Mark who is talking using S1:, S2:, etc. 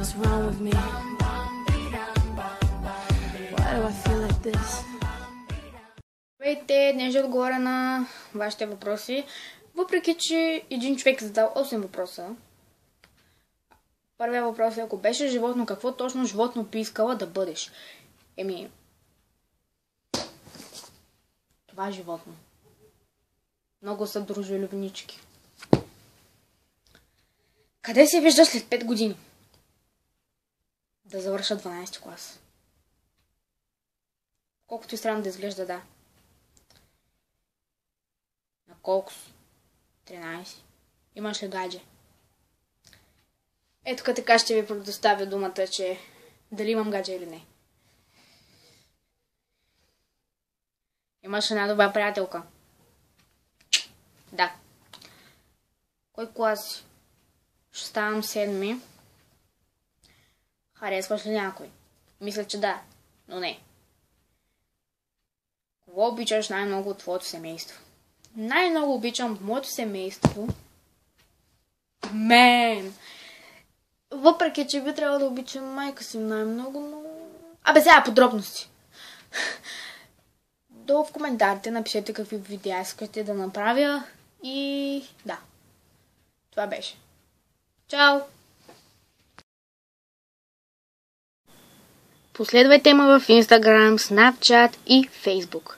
S1: What's wrong with me? Why do I feel like this?
S2: Здравейте, днес ще отговоря на вашите въпроси. Въпреки, че един човек задал 8 въпроса. Първият въпрос е: ако беше животно, какво точно животно би искала да бъдеш? Това е животно. Много са дружелюбнички. Къде се виждаш след 5 години? Да завърша 12 клас. Колкото и странно да изглежда, да. На колко? 13. Имаш ли гадже? Ето така ще ви предоставя думата, че дали имам гадже или не. Имаш една добра приятелка? Да. Кой клас си? Ще ставам 7. Харесваш ли някой? Мисля, че да, но не. Кого обичаш най-много от твоето семейство? Най-много обичам моето семейство. Мен! Въпреки, че би трябвало да обичам майка си най-много, но... Сега подробности. Долу в коментарите напишете какви видеа искате да направя и... да. Това беше. Чао! Последвайте ме в Instagram, Snapchat и Facebook.